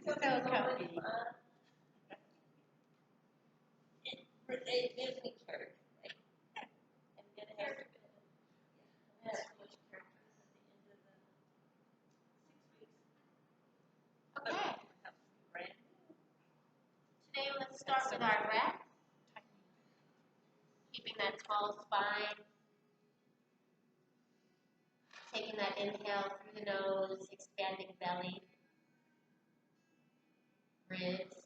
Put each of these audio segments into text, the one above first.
So comfy. It gives me character. And get ahead of it. That's much character at the end of the 6 weeks. Okay. Today let's start with our breath. Keeping that tall spine. Taking that inhale through the nose, expanding belly, ribs,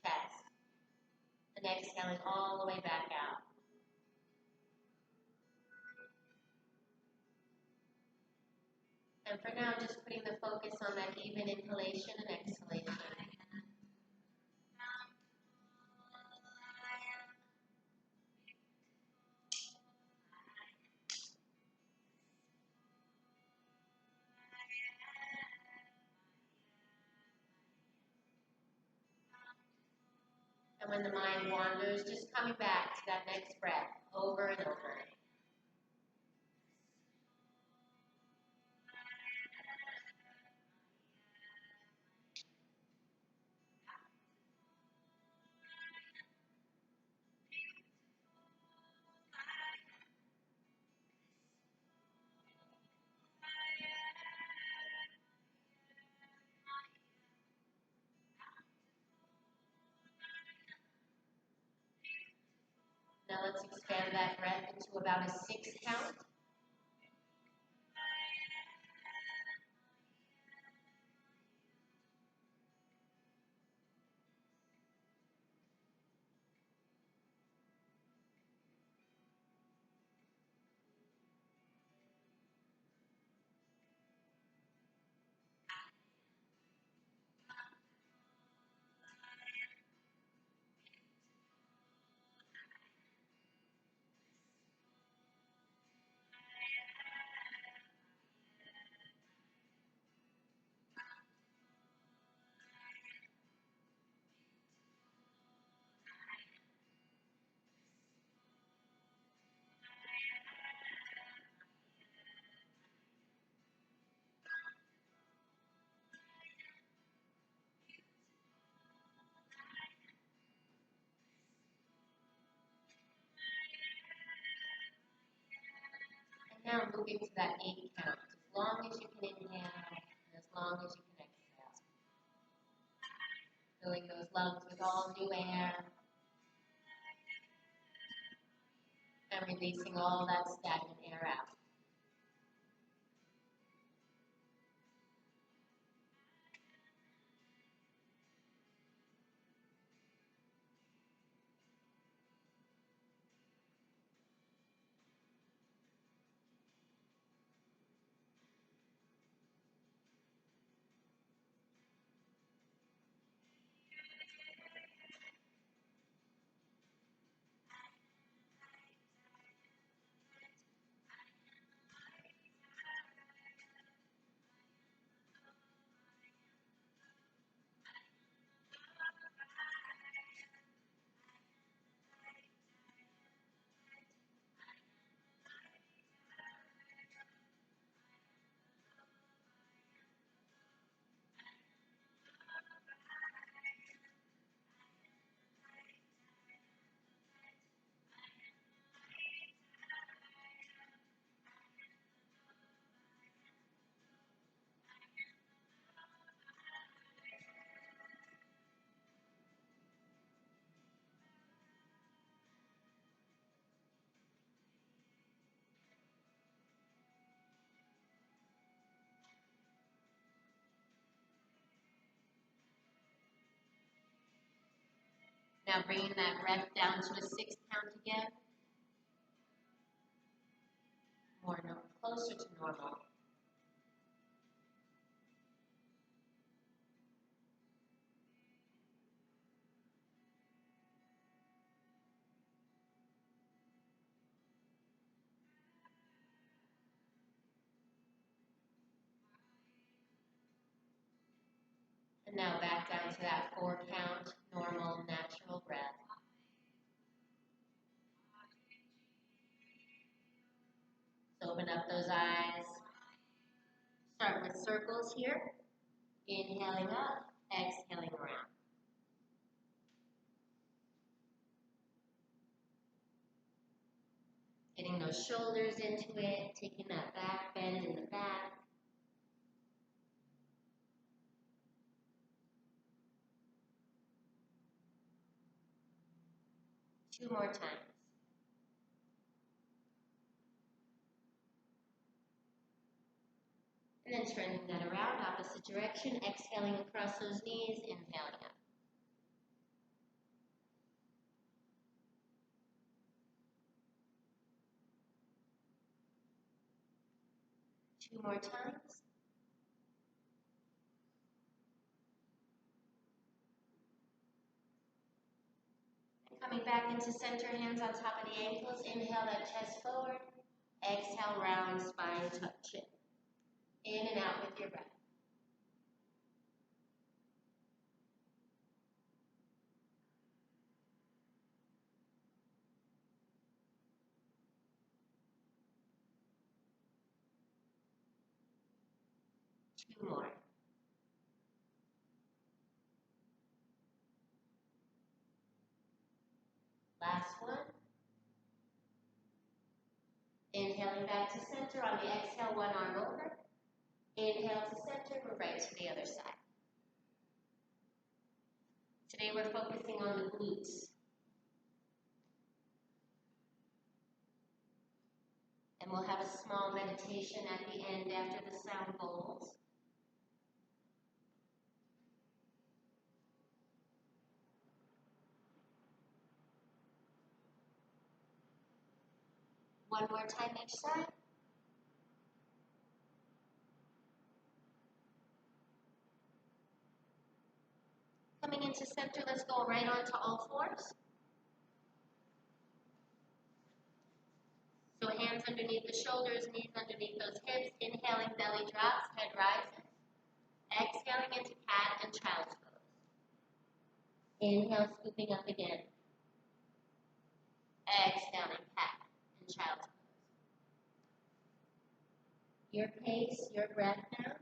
chest. And exhaling all the way back out. And for now, just putting the focus on that even inhalation and exhalation. And when the mind wanders, just coming back to that next breath over and over. Now let's expand that breath into about a 6 count. And now moving to that 8 count. As long as you can inhale and as long as you can exhale. Filling those lungs with all new air. And releasing all that stagnant air out. Now bringing that breath down to a 6 count again. Closer to normal. And now back down to that 4 count, normal, natural breath. So open up those eyes. Start with circles here. Inhaling up, exhaling around. Getting those shoulders into it, taking that back bend in the back. Two more times. And then turning that around, opposite direction, exhaling across those knees, inhaling up. Two more times. And coming back into center, hands on top of the ankles. Inhale that chest forward. Exhale, round spine, touch it. In and out with your breath. Two more. Last one. Inhaling back to center on the exhale, one arm over. Inhale to center, move right to the other side. Today we're focusing on the glutes. And we'll have a small meditation at the end after the sound bowls. One more time each side. Coming into center, let's go right onto all fours. So hands underneath the shoulders, knees underneath those hips. Inhaling, belly drops, head rises. Exhaling into cat and child's pose. Inhale, scooping up again. Exhaling, cat and child's pose. Your pace, your breath now.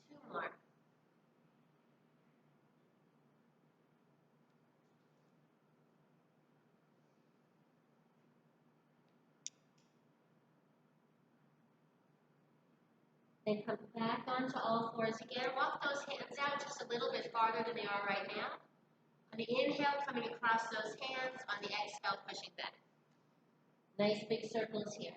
Two more. Then come back onto all fours again. Walk those hands out just a little bit farther than they are right now. On the inhale, coming across those hands. On the exhale, pushing back. Nice big circles here.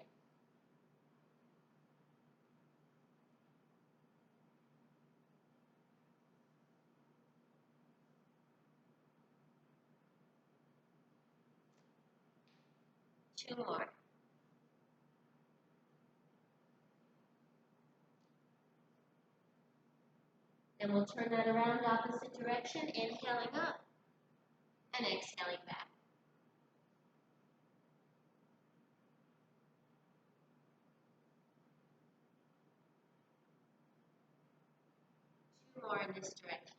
Two more. Then we'll turn that around opposite direction, inhaling up and exhaling back. Two more in this direction.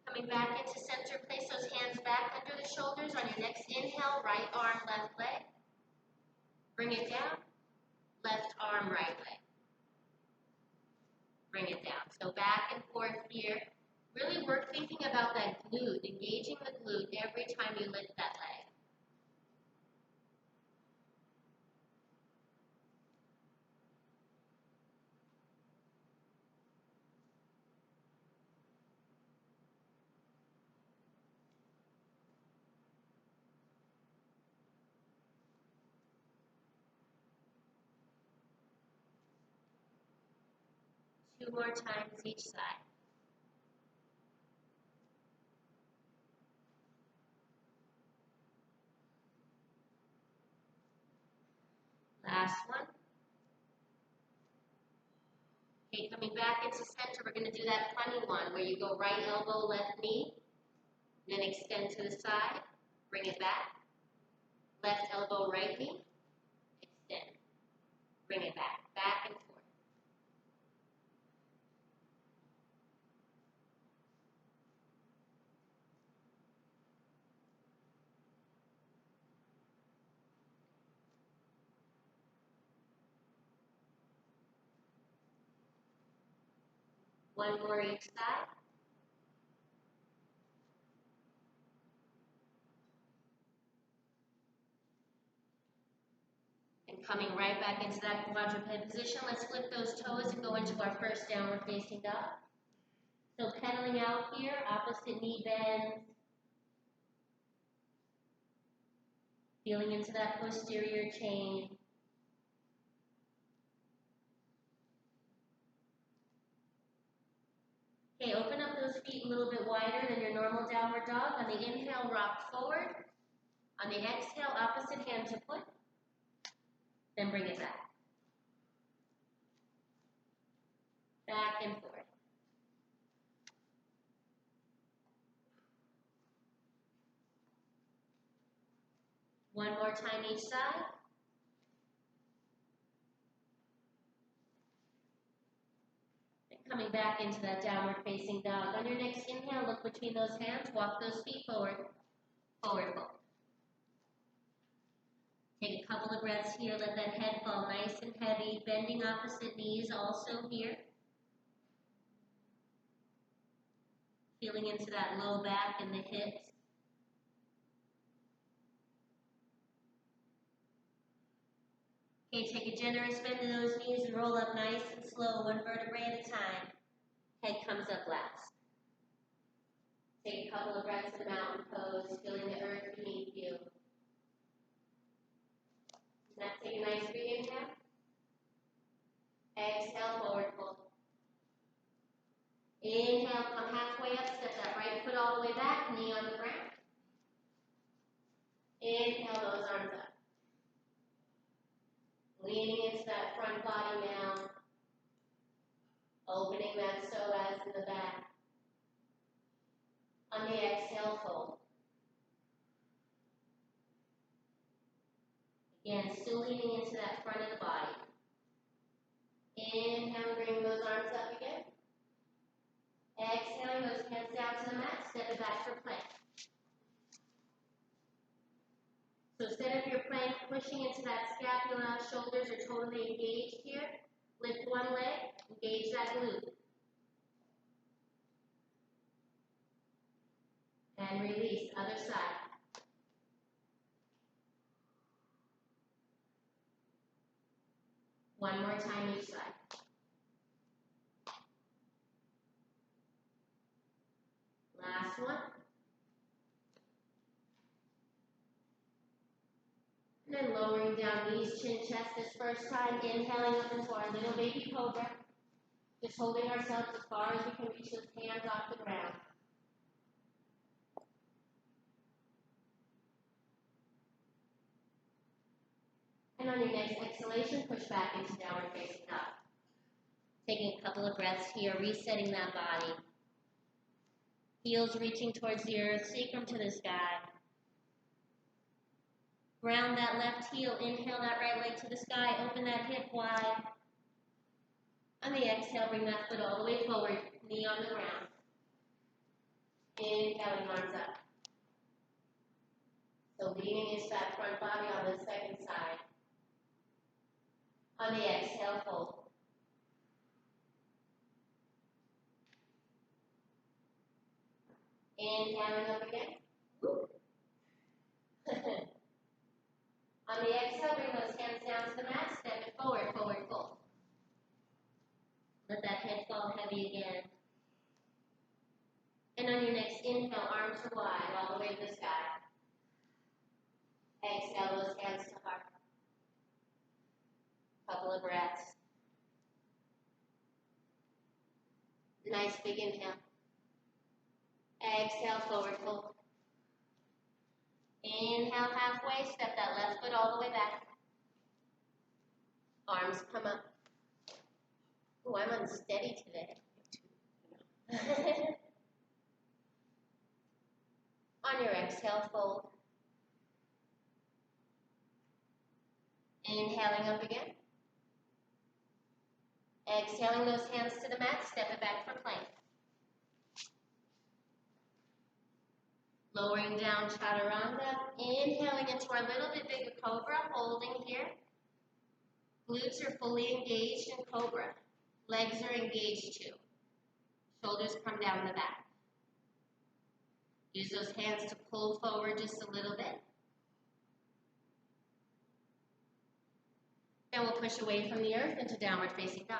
Coming back into center, place those hands back under the shoulders. On your next inhale, right arm, left leg. Bring it down. Left arm, right leg. Bring it down. So back and forth here. Really work thinking about that glute, engaging the glute every time you lift that leg. Two more times each side. Last one. Okay, coming back into center, we're going to do that funny one where you go right elbow, left knee, then extend to the side, bring it back. Left elbow, breaking, extend. Bring it back and forth. One more each side. And coming right back into that quadruped position, let's flip those toes and go into our first downward facing dog. So pedaling out here, opposite knee bends. Feeling into that posterior chain. Okay, open up those feet a little bit wider than your normal downward dog. On the inhale, rock forward. On the exhale, opposite hand to foot. Then bring it back. Back and forth. One more time each side. And coming back into that downward facing dog. On your next inhale, look between those hands. Walk those feet forward. Forward fold. Take a couple of breaths here. Let that head fall nice and heavy. Bending opposite knees also here. Feeling into that low back and the hips. Okay, take a generous bend in those knees and roll up nice and slow, one vertebrae at a time. Head comes up last. Take a couple of breaths in the mountain pose, feeling the earth beneath you. Now take a nice big inhale. Exhale, forward fold. Inhale, come halfway up, step that right foot all the way back, knee on the ground. Inhale, those arms up. Leaning into that front body now. Opening that psoas in the back. On the exhale, fold. Again, still leaning into that front of the body. Inhale, bring those arms up again. Exhaling those hands down to the mat, step it back for plank. So set up your plank, pushing into that scapula, shoulders are totally engaged here. Lift one leg, engage that glute. And release, other side. One more time each side. Last one. And then lowering down knees, chin, chest this first time. Inhaling up into our little baby cobra. Just holding ourselves as far as we can reach those hands off the ground. And on your next exhalation, push back into downward facing dog. Taking a couple of breaths here, resetting that body. Heels reaching towards the earth, sacrum to the sky. Ground that left heel, inhale that right leg to the sky, open that hip wide. On the exhale, bring that foot all the way forward, knee on the ground. Inhaling, arms up. So leaning into that front body on the second side. On the exhale, fold. Inhaling up again. On the exhale, bring those hands down to the mat, step it forward, forward fold. Let that head fall heavy again. And on your next inhale, arms are wide, all the way to the sky. Exhale, those hands to heart. Couple of breaths. Nice big inhale. Exhale, forward fold. Inhale halfway, step that left foot all the way back. Arms come up. Oh, I'm unsteady today. On your exhale, fold. Inhaling up again. Exhaling those hands to the mat, step it back for plank. Lowering down chaturanga, inhaling into our little bit bigger cobra, holding here. Glutes are fully engaged in cobra. Legs are engaged too. Shoulders come down the back. Use those hands to pull forward just a little bit. Then we'll push away from the earth into downward facing dog.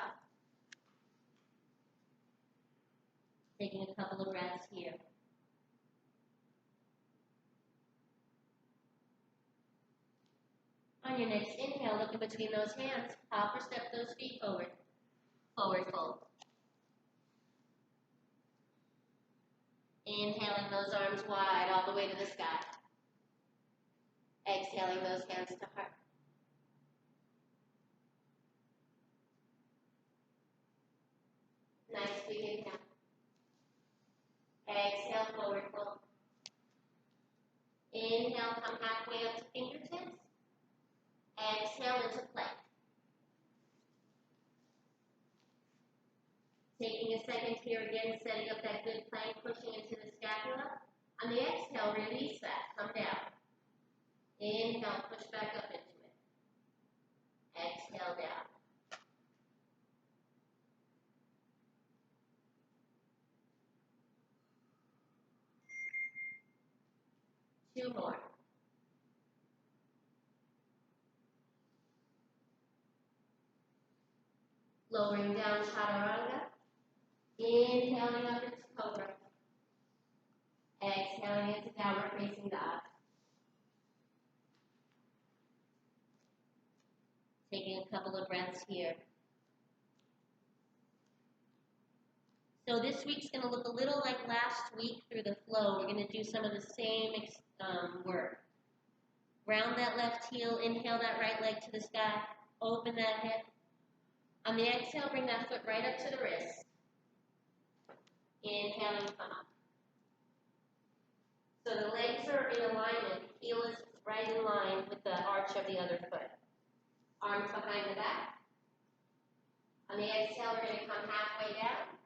Taking a couple of breaths here. On your next inhale, look in between those hands. Hop or step those feet forward. Forward fold. Inhaling those arms wide all the way to the sky. Exhaling those hands to heart. Nice big inhale. Exhale, forward fold. Inhale, come halfway up to fingertips. Exhale into plank. Taking a second here again, setting up that good plank, pushing into the scapula. On the exhale, release that, come down. Inhale, push back up into it. Exhale down. Two more. Lowering down chaturanga. Inhaling up into cobra. Exhaling into downward facing dog. Taking a couple of breaths here. So this week's going to look a little like last week through the flow. We're going to do some of the same work. Round that left heel, inhale that right leg to the sky, open that hip. On the exhale, bring that foot right up to the wrist. Inhaling, come up. So the legs are in alignment, the heel is right in line with the arch of the other foot. Arms behind the back. On the exhale, we're going to come halfway down.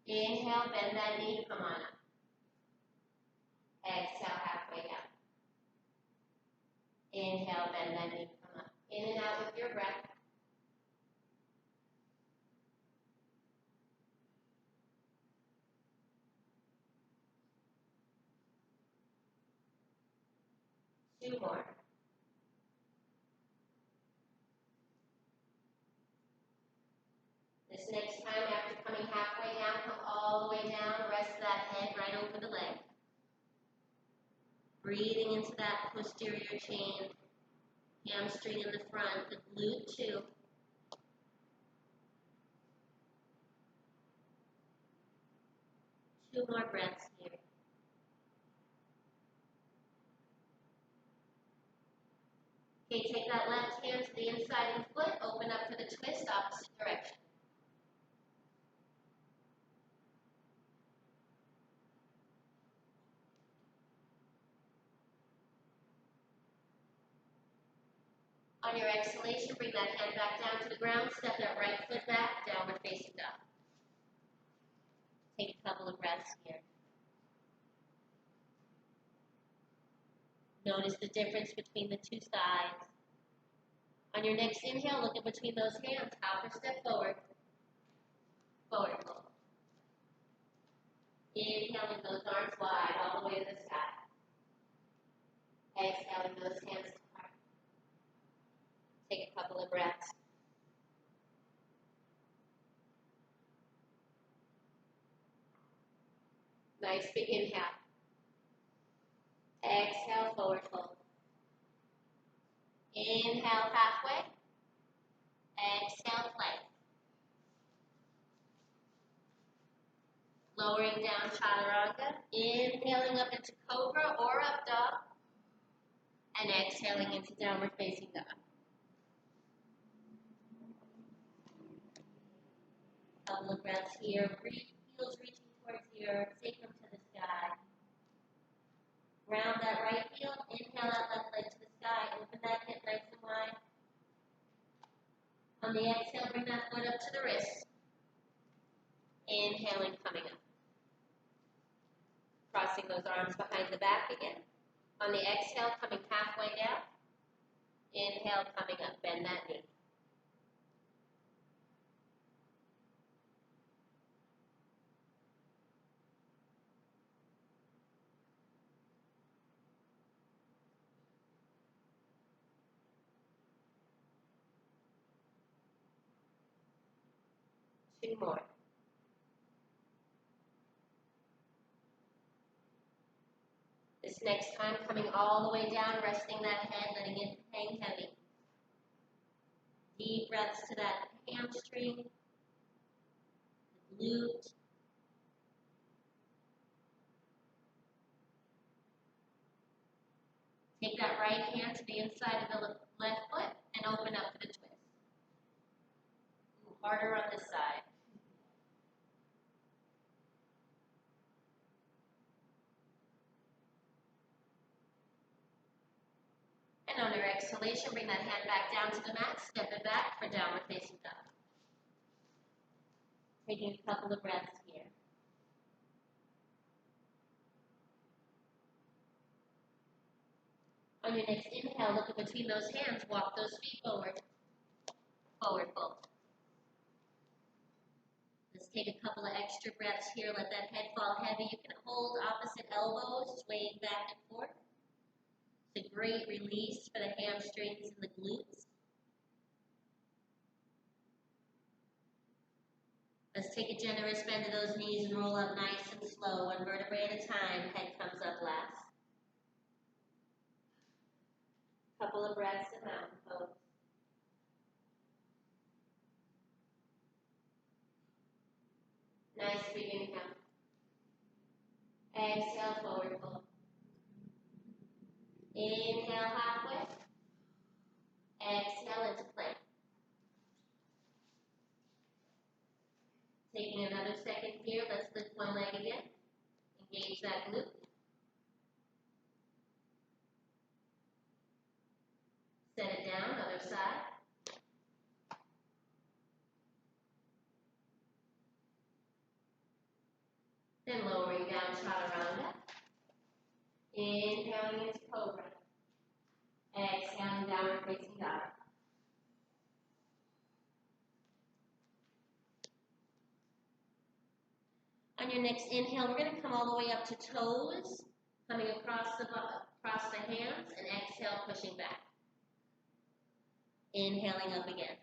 Inhale, bend that knee, come on up. Exhale, halfway down. Inhale, bend that knee, come up. In and out with your breath. Two more. This next time, after coming halfway down, come all the way down, rest that head right over the leg. Breathing into that posterior chain, hamstring in the front, the glute too. Two more breaths here. Okay, take that left hand to the inside of the foot, open up for the twist, opposite direction. On your exhalation, bring that hand back down to the ground, step that right foot back, downward facing dog. Take a couple of breaths here. Notice the difference between the two sides. On your next inhale, look in between those hands, hop or step forward. Forward fold. Inhaling those arms wide all the way to the sky. Exhaling those hands to heart. Take a couple of breaths. Nice big inhale. Exhale, forward fold. Inhale, halfway. Exhale, plank. Lowering down chaturanga. Inhaling up into cobra or up dog. And exhaling into downward facing dog. Couple of breaths here. Heels reaching towards your sacrum to the sky. Round that right heel. Inhale that left leg to the sky. Open that hip nice and wide. On the exhale, bring that foot up to the wrist. Inhaling, coming up. Crossing those arms behind the back again. On the exhale, coming halfway down. Inhale, coming up. Bend that knee. Two more. This next time, coming all the way down, resting that head, letting it hang heavy. Deep breaths to that hamstring, the glute. Take that right hand to the inside of the left foot and open up to the twist. Harder on this side. And on your exhalation, bring that hand back down to the mat, step it back for downward facing dog. Taking a couple of breaths here. On your next inhale, look in between those hands, walk those feet forward. Forward fold. Let's take a couple of extra breaths here, let that head fall heavy. You can hold opposite elbows, swaying back and forth. It's a great release for the hamstrings and the glutes. Let's take a generous bend of those knees and roll up nice and slow, one vertebrae at a time. Head comes up last. Couple of breaths in mountain pose. Nice big inhale. Exhale, forward fold. Inhale halfway. Exhale into plank. Taking another second here, let's lift one leg again. Engage that glute. Set it down, other side. Then lowering down, chaturanga. Inhaling into cobra. Exhaling, downward facing dog. On your next inhale, we're going to come all the way up to toes, coming across the hands, and exhale, pushing back. Inhaling up again.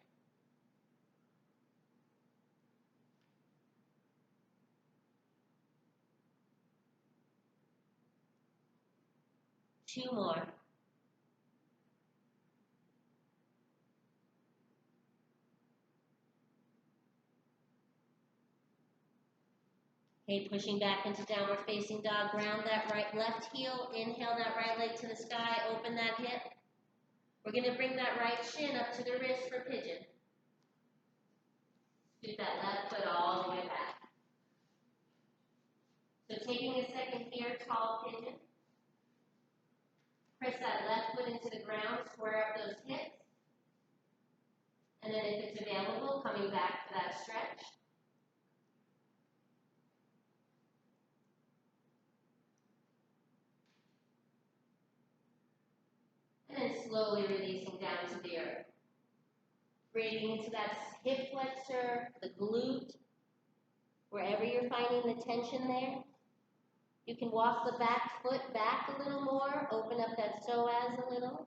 Two more. Okay, pushing back into downward facing dog. Ground that left heel. Inhale that right leg to the sky. Open that hip. We're going to bring that right shin up to the wrist for pigeon. Scoot that left foot all the way back. So taking a second here, tall pigeon. Press that left foot into the ground, square up those hips. And then if it's available, coming back to that stretch. And then slowly releasing down to the earth. Breathing into that hip flexor, the glute, wherever you're finding the tension there. You can walk the back foot back a little more, open up that psoas a little.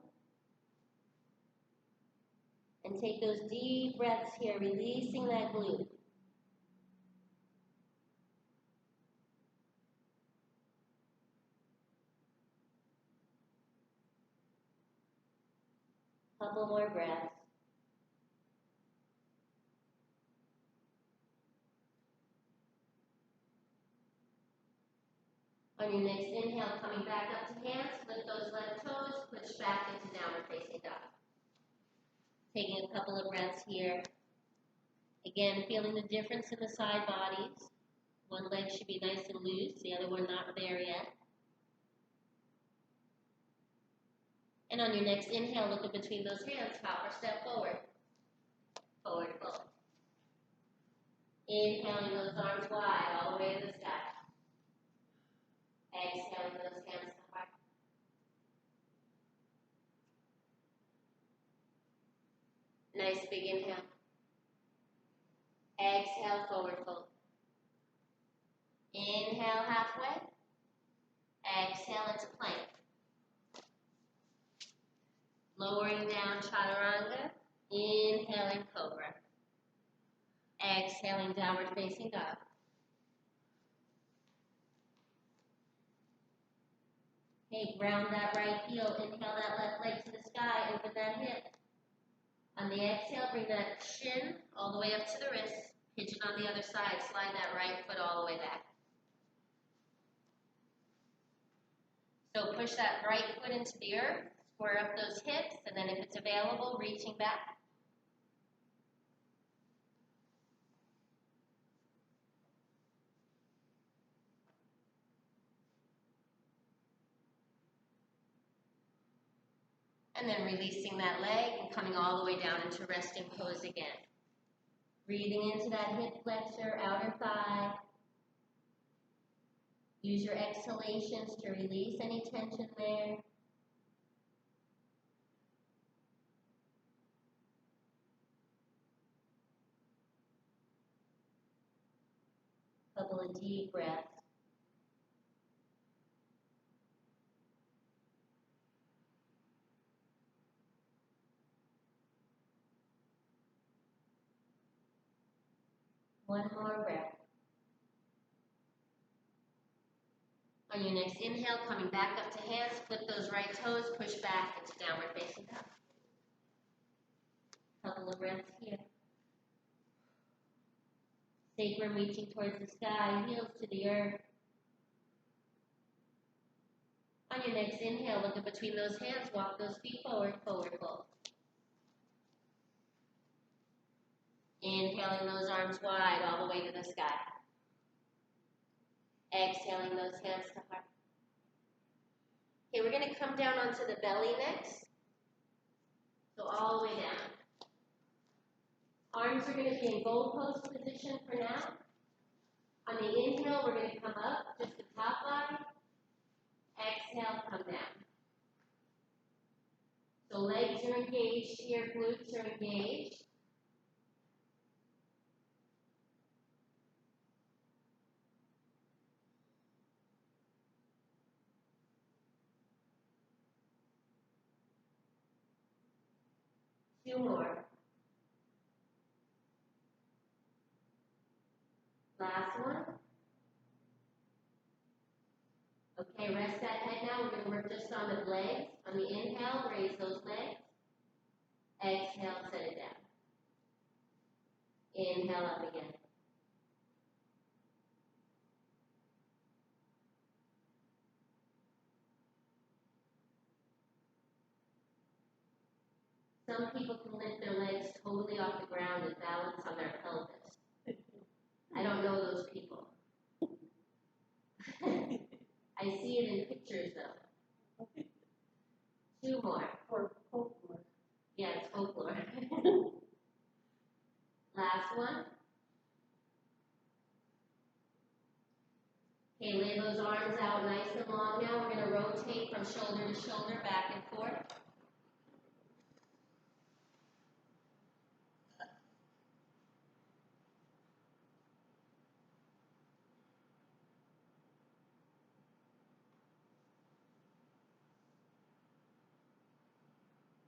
And take those deep breaths here, releasing that glute. Couple more breaths. On your next inhale, coming back up to hands, lift those left toes, push back into downward facing dog. Taking a couple of breaths here. Again, feeling the difference in the side bodies. One leg should be nice and loose, the other one not there yet. And on your next inhale, look in between those hands, hop or step forward. forward fold. Inhaling those arms wide all the way to the sky. Exhaling those hands to heart. Nice big inhale. Exhale, forward fold. Inhale halfway. Exhale into plank. Lowering down chaturanga. Inhaling cobra. Exhaling downward facing dog. Okay, ground that right heel. Inhale that left leg to the sky. Open that hip. On the exhale, bring that shin all the way up to the wrist. Pigeon on the other side. Slide that right foot all the way back. So push that right foot into the earth. Square up those hips. And then if it's available, reaching back. And then releasing that leg and coming all the way down into resting pose again. Breathing into that hip flexor, outer thigh. Use your exhalations to release any tension there. Couple of deep breaths. One more breath. On your next inhale, coming back up to hands, flip those right toes, push back into downward facing dog. Couple of breaths here. Sacrum reaching towards the sky, heels to the earth. On your next inhale, look up between those hands, walk those feet forward, forward fold. Inhaling those arms wide all the way to the sky. Exhaling those hands to heart. Okay, we're going to come down onto the belly next. So all the way down. Arms are going to be in goalpost position for now. On the inhale, we're going to come up, just the top body. Exhale, come down. So legs are engaged here, glutes are engaged. Two more. Last one. Okay, rest that head now. We're going to work just on the legs. On the inhale, raise those legs. Exhale, set it down. Inhale up again. Some people can lift their legs totally off the ground and balance on their pelvis. I don't know those people. I see it in pictures though. Two more. Or folklore. Yeah, it's folklore. Last one. Okay, lay those arms out nice and long now. We're going to rotate from shoulder to shoulder, back and forth.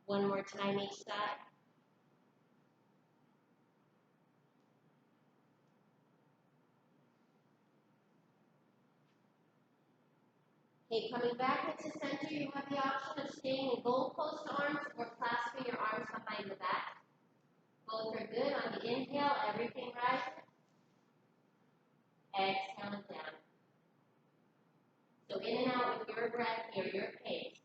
One more time each side. Okay, coming back into center, you have the option of staying in goalpost arms or clasping your arms behind the back. Both are good. On the inhale, everything rises. Exhale it down. So in and out with your breath here, your pace.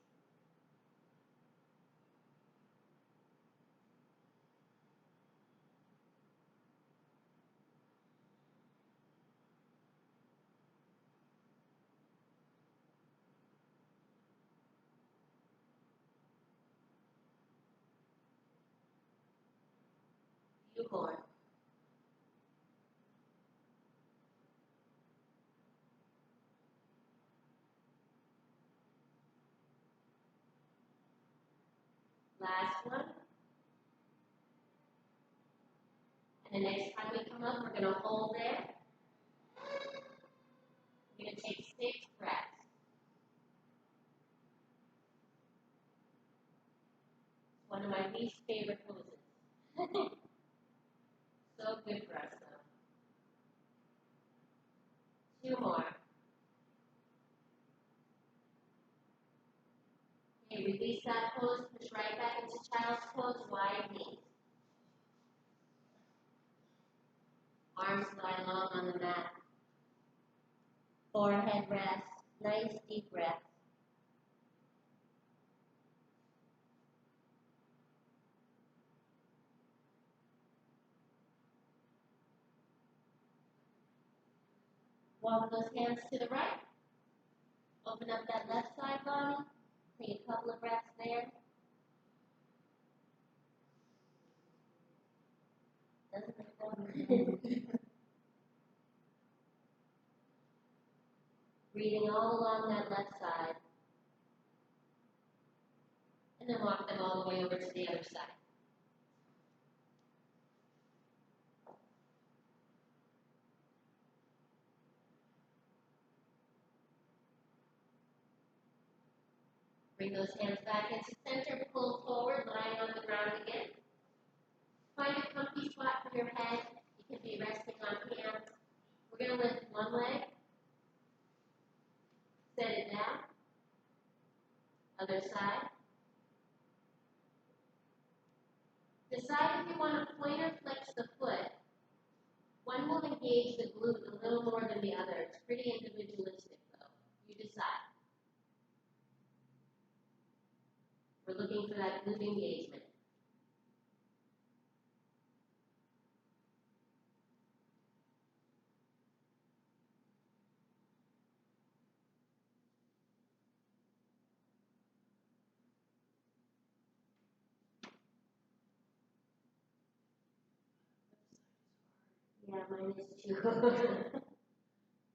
Two more. Last one. And the next time we come up, we're going to hold there. We're going to take 6 breaths. It's one of my least favorite poses. So good for us, though. 2 more. Okay, release that pose, push right back into child's pose, wide knees. Arms lie long on the mat. Forehead rest, nice deep breath. Walk those hands to the right. Open up that left side body. Take a couple of breaths there. Doesn't it go? Breathing all along that left side. And then walk them all the way over to the other side. Bring those hands back into center, pull forward, lying on the ground again. Find a comfy spot for your head. You can be resting on hands. We're going to lift one leg. Set it down. Other side. Decide if you want to point or flex the foot. One will engage the glute a little more than the other. It's pretty individualistic, though. You decide. We're looking for that glute engagement. Yeah, mine is too.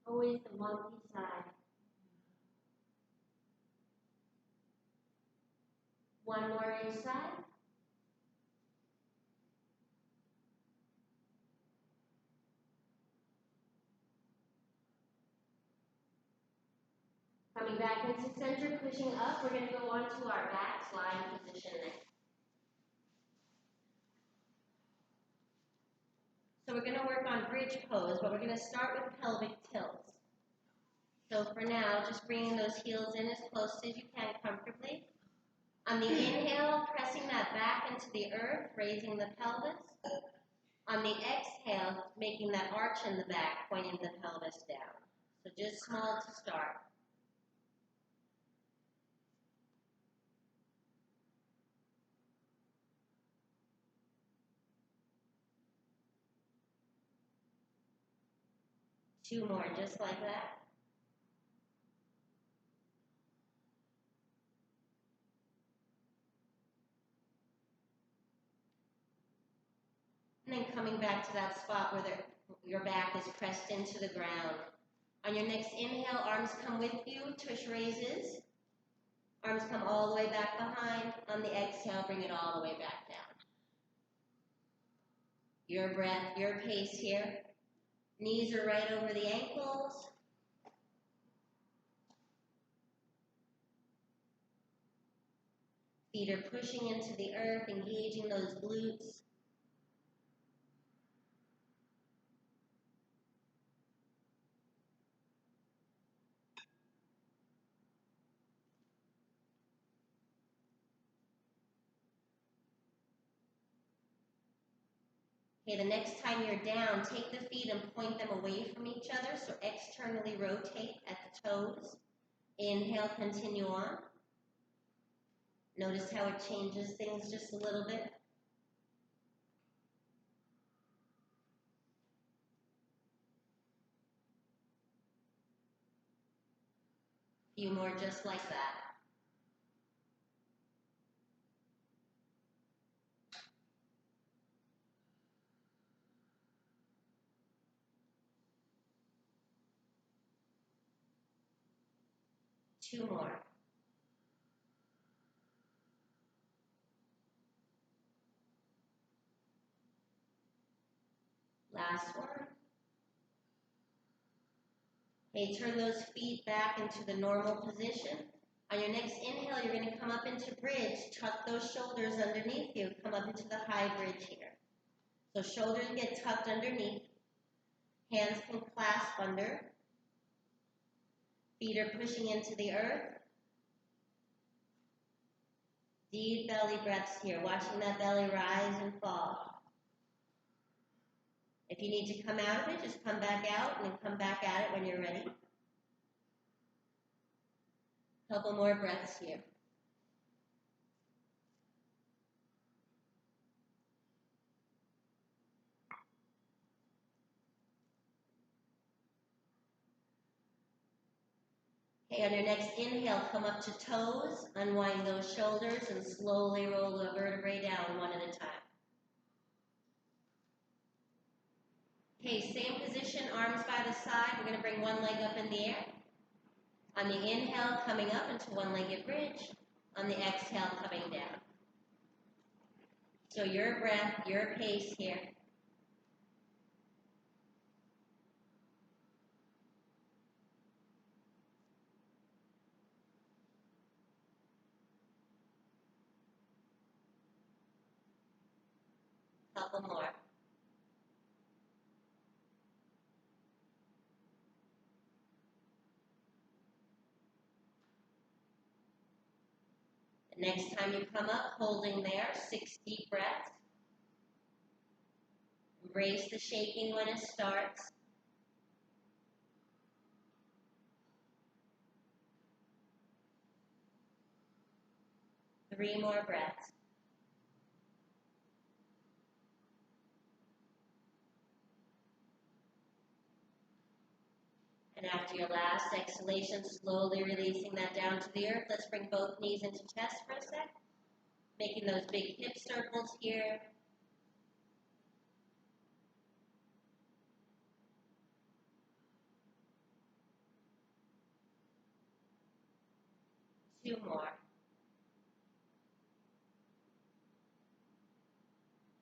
Always the wonky side. One more inside. Coming back into center, pushing up, we're going to go onto our backs, lying position next. So we're going to work on bridge pose, but we're going to start with pelvic tilts. So for now, just bringing those heels in as close as you can comfortably. On the inhale, pressing that back into the earth, raising the pelvis. On the exhale, making that arch in the back, pointing the pelvis down. So just small to start. Two more, just like that. And then coming back to that spot where your back is pressed into the ground. On your next inhale, arms come with you, tush raises. Arms come all the way back behind. On the exhale, bring it all the way back down. Your breath, your pace here. Knees are right over the ankles. Feet are pushing into the earth, engaging those glutes. Okay, the next time you're down, take the feet and point them away from each other, so externally rotate at the toes. Inhale, continue on. Notice how it changes things just a little bit. A few more just like that. 2 more. Last one. Okay, turn those feet back into the normal position. On your next inhale, you're going to come up into bridge. Tuck those shoulders underneath you. Come up into the high bridge here. So shoulders get tucked underneath. Hands can clasp under. Feet are pushing into the earth. Deep belly breaths here, watching that belly rise and fall. If you need to come out of it, just come back out and then come back at it when you're ready. Couple more breaths here. Okay, on your next inhale, come up to toes, unwind those shoulders, and slowly roll the vertebrae down one at a time. Okay, same position, arms by the side. We're going to bring one leg up in the air. On the inhale, coming up into one-legged bridge. On the exhale, coming down. So your breath, your pace here. Couple more. The next time you come up, holding there, 6 deep breaths. Embrace the shaking when it starts. Three more breaths. And after your last exhalation, slowly releasing that down to the earth. Let's bring both knees into chest for a sec. Making those big hip circles here. Two more.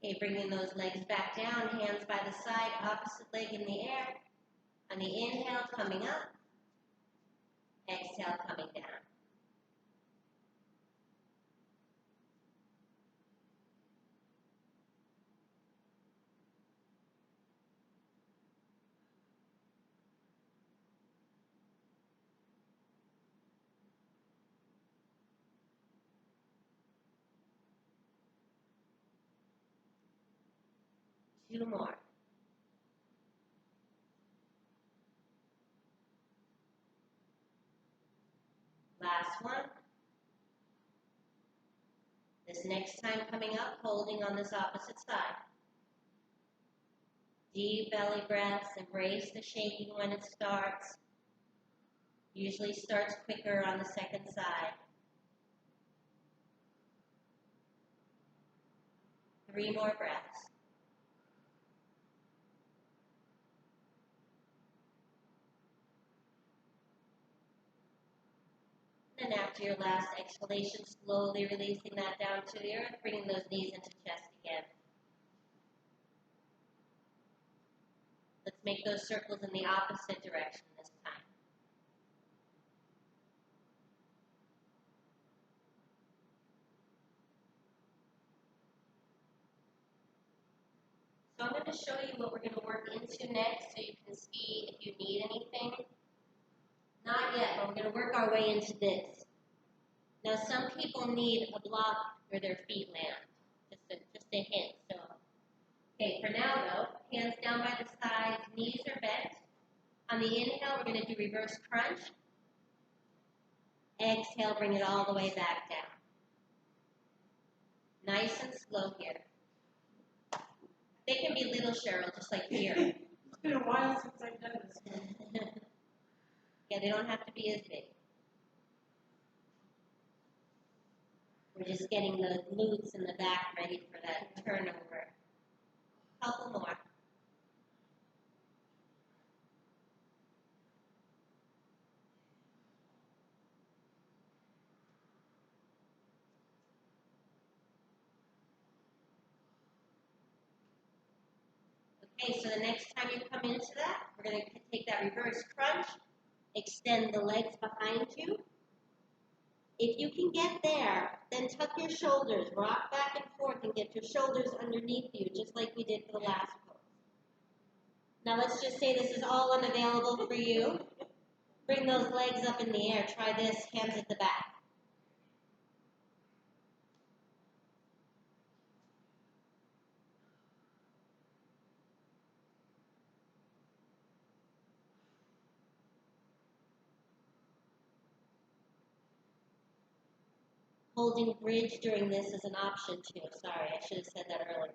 Okay, bringing those legs back down, hands by the side, opposite leg in the air. On the inhale, coming up. Exhale, coming down. Two more. Last one. This next time coming up, holding on this opposite side. Deep belly breaths, embrace the shaking when it starts. Usually starts quicker on the second side. 3 more breaths. And after your last exhalation, slowly releasing that down to the earth, bringing those knees into chest again. Let's make those circles in the opposite direction this time. So I'm going to show you what we're going to work into next so you can see if you need anything. Not yet, but we're going to work our way into this. Now some people need a block where their feet land. Just a hint. So, okay, for now though, hands down by the sides, knees are bent. On the inhale, we're going to do reverse crunch. Exhale, bring it all the way back down. Nice and slow here. They can be little, Cheryl, just like here. It's been a while since I've done this. Yeah, they don't have to be as big. We're just getting the glutes in the back ready for that turnover. Couple more. Okay, so the next time you come into that, we're going to take that reverse crunch, extend the legs behind you. If you can get there, then tuck your shoulders, rock back and forth, and get your shoulders underneath you, just like we did for the last pose. Now let's just say this is all unavailable for you. Bring those legs up in the air. Try this, hands at the back. Holding bridge during this is an option too. Sorry, I should have said that earlier.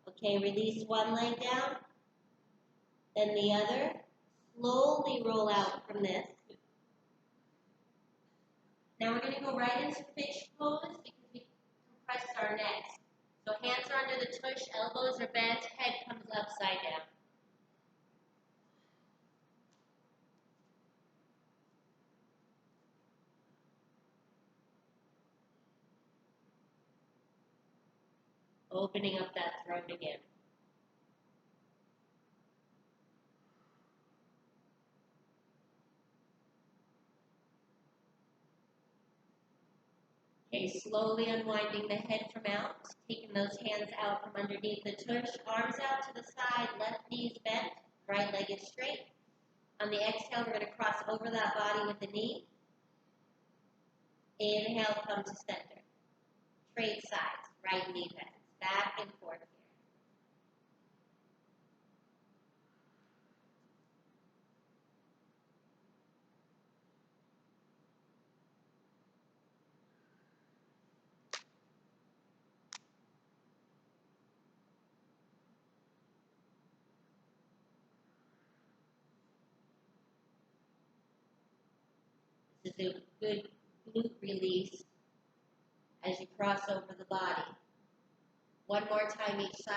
Okay, release one leg down, then the other. Slowly roll out from this. Now we're going to go right into fish pose because we compressed our necks. So hands are under the tush, elbows are bent, head comes upside down. Opening up that throat again. Okay, slowly unwinding the head from out, taking those hands out from underneath the tush, arms out to the side, left knees bent, right leg is straight. On the exhale, we're going to cross over that body with the knee. Inhale, come to center. Trade sides, right knee bends, back and forth here. This is a good glute release as you cross over the body. One more time each side.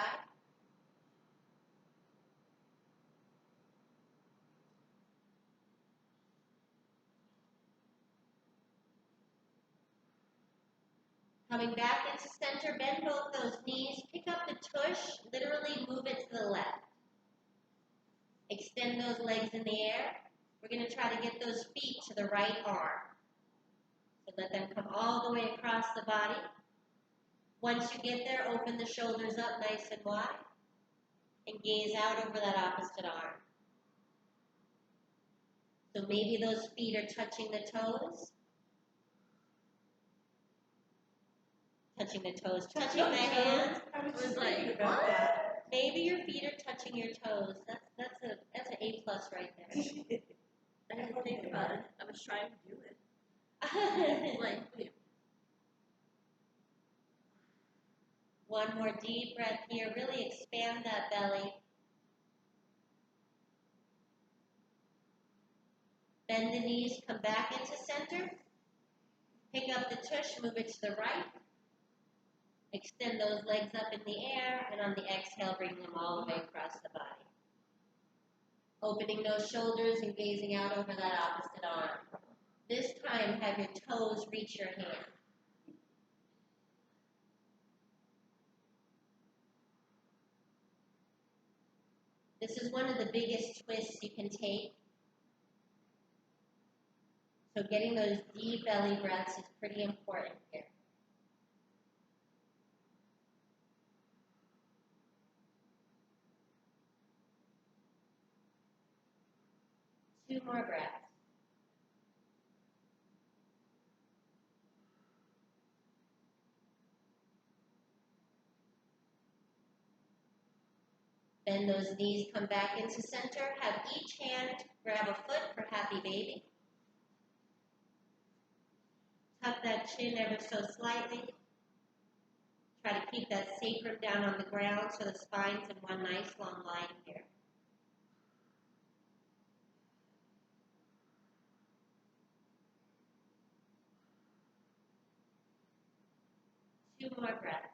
Coming back into center, bend both those knees, pick up the tush, literally move it to the left. Extend those legs in the air. We're going to try to get those feet to the right arm. So let them come all the way across the body. Once you get there, open the shoulders up nice and wide and gaze out over that opposite arm. So maybe those feet are touching the toes. Touching the toes, touching the hands. I was It was just like, thinking about what? that. Maybe your feet are touching your toes. That's an A plus right there. I didn't think about it. I was trying to do it. Like, One more deep breath here. Really expand that belly. Bend the knees, come back into center. Pick up the tush, move it to the right. Extend those legs up in the air, and on the exhale, bring them all the way across the body. Opening those shoulders and gazing out over that opposite arm. This time, have your toes reach your hand. This is one of the biggest twists you can take. So getting those deep belly breaths is pretty important here. Two more breaths. Bend those knees, come back into center. Have each hand grab a foot for happy baby. Tuck that chin ever so slightly. Try to keep that sacrum down on the ground so the spine's in one nice long line here. Two more breaths.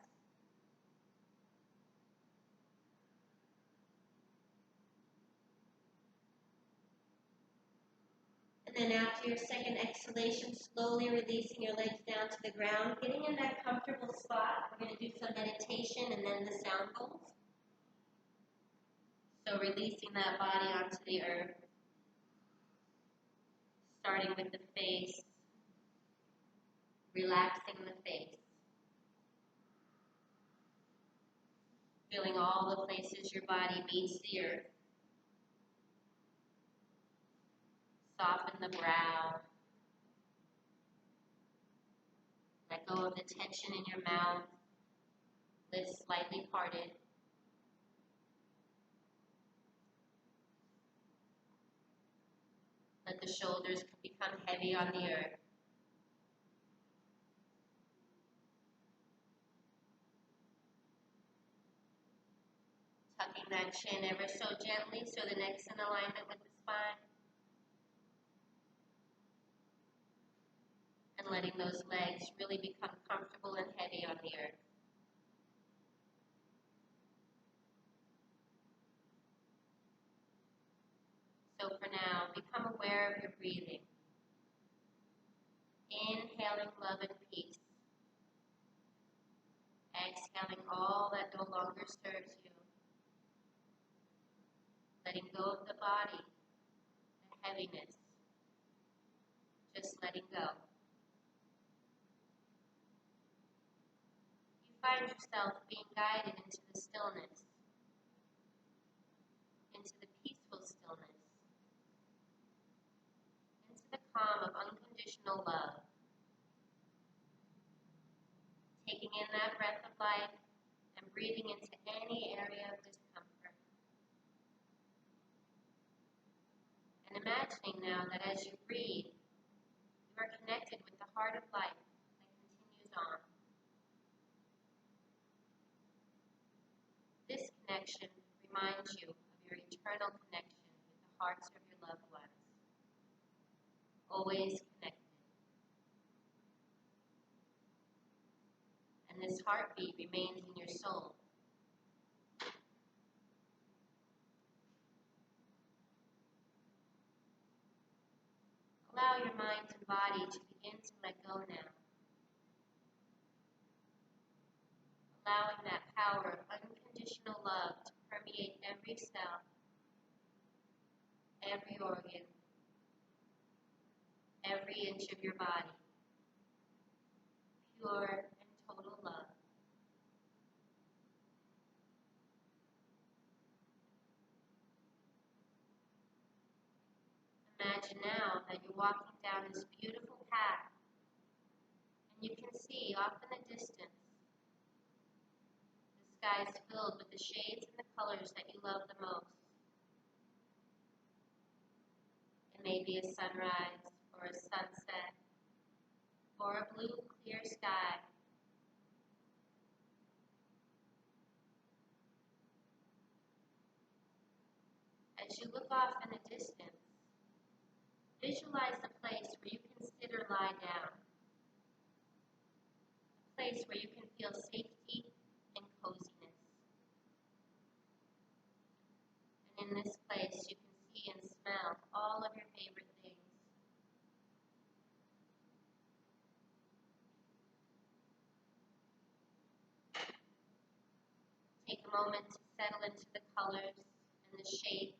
And then after your second exhalation, slowly releasing your legs down to the ground, getting in that comfortable spot. We're going to do some meditation. sensation and then the sound bowls. So releasing that body onto the earth, starting with the face, relaxing the face, feeling all the places your body meets the earth. Soften the brow. Let go of the tension in your mouth. Lips slightly parted. Let the shoulders become heavy on the earth. Tucking that chin ever so gently so the neck's in alignment with the spine. And letting those legs really become comfortable and heavy on the earth. So for now, become aware of your breathing. Inhaling love and peace. Exhaling all that no longer serves you. Letting go of the body, the heaviness. Just letting go. You find yourself being guided into the stillness, into the peaceful stillness, into the calm of unconditional love. Taking in that breath of life and breathing into any area of discomfort. And imagining now that as you breathe, you are connected with the heart of life that continues on. This connection reminds you of your eternal connection with the hearts of your loved ones. Always connected. And this heartbeat remains in your soul. Allow your mind and body to begin to let go now. Allowing that power of unconditional love to permeate every cell, every organ, every inch of your body. Pure and total love. Imagine now that you're walking down this beautiful path and you can see off in the distance the sky is filled with the shades and the colors that you love the most. It may be a sunrise or a sunset or a blue clear sky. As you look off in the distance, visualize a place where you consider lie down. A place where you can feel safety and coziness. And in this place, you can see and smell all of your favorite things. Take a moment to settle into the colors and the shapes,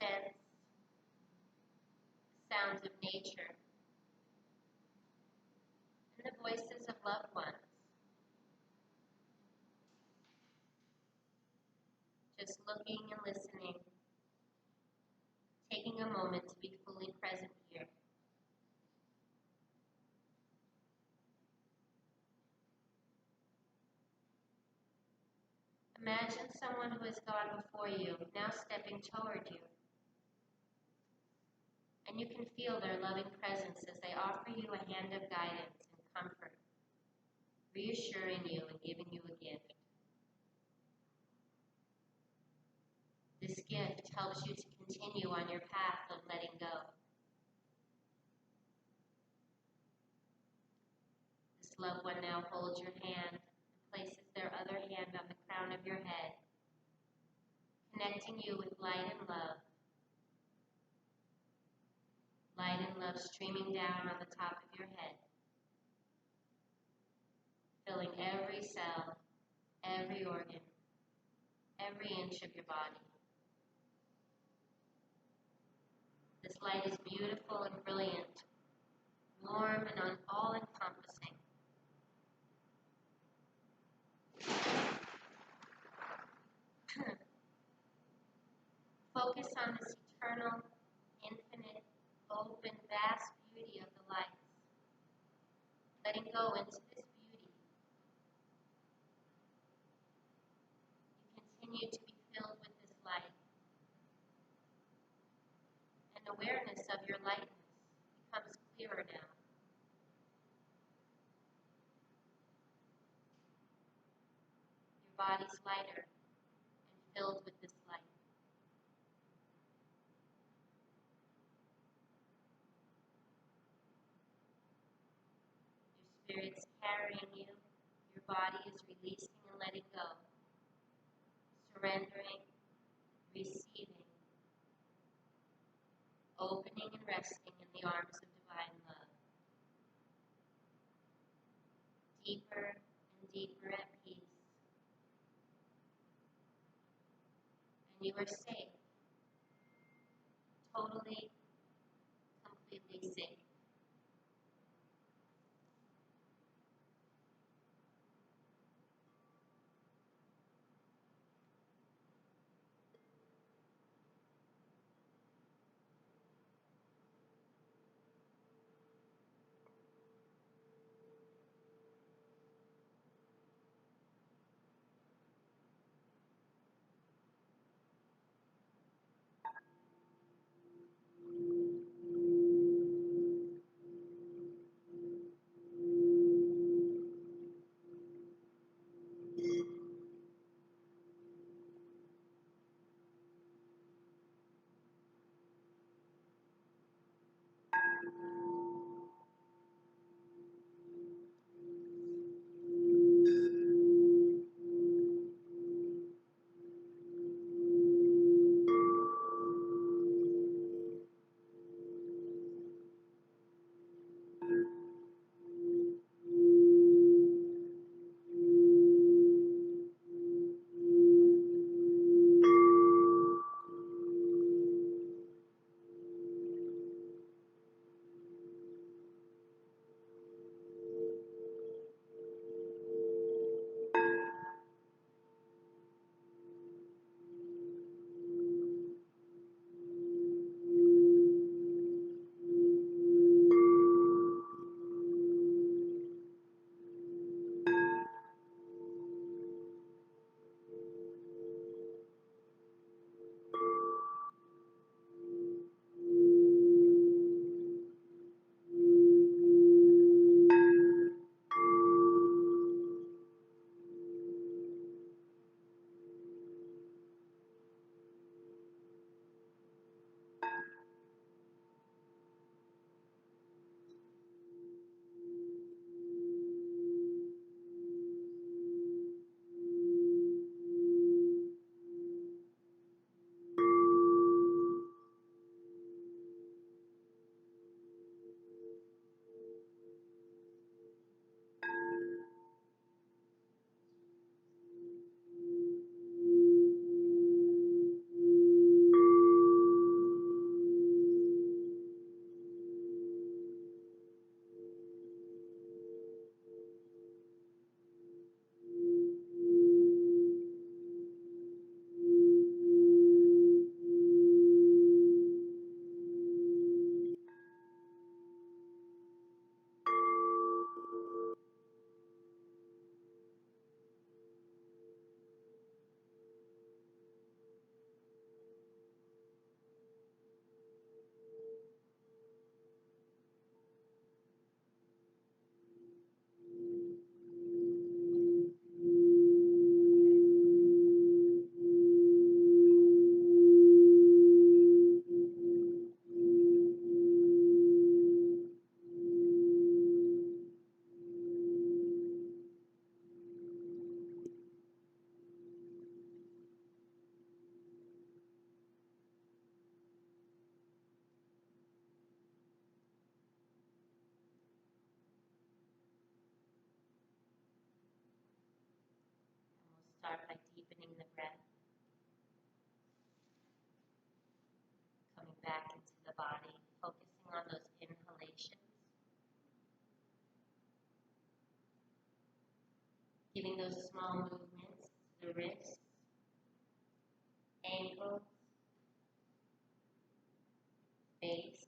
the scents, the sounds of nature, and the voices of loved ones. Just looking and listening, taking a moment to be fully present here. Imagine someone who has gone before you, now stepping toward you. And you can feel their loving presence as they offer you a hand of guidance and comfort, reassuring you and giving you a gift. This gift helps you to continue on your path of letting go. This loved one now holds your hand and places their other hand on the crown of your head, connecting you with light and love. Light and love streaming down on the top of your head. filling every cell, every organ, every inch of your body. This light is beautiful and brilliant, warm and all-encompassing. Focus on this eternal, infinite, open, vast beauty of the lights. Letting go into this beauty. You continue to be filled with this light. And awareness of your lightness becomes clearer now. Your body's lighter and filled with this light. Your spirit's carrying you. Your body is releasing and letting go. Surrendering, receiving, opening and resting in the arms of divine love. Deeper and deeper at peace. And you are safe. Totally, completely safe. start by deepening the breath, coming back into the body, focusing on those inhalations, giving those small movements to the wrists, ankles, face,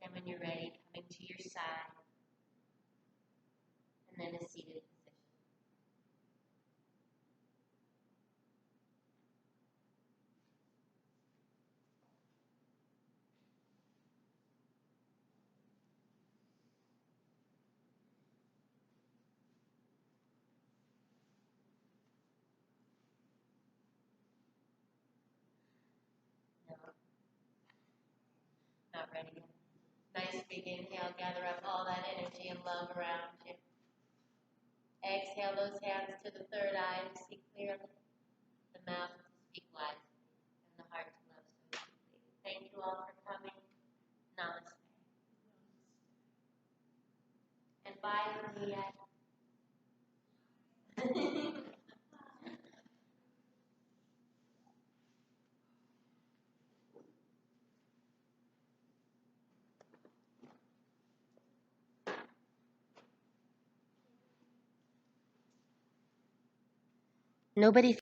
and when you're ready, coming to your side, and then a seated position. No, not ready yet. Nice big inhale, gather up all that energy and love around you. Exhale those hands to the third eye to see clearly, the mouth to speak wisely, and the heart to love so deeply. Thank you all for coming. Namaste. And bye, Leah. Nobody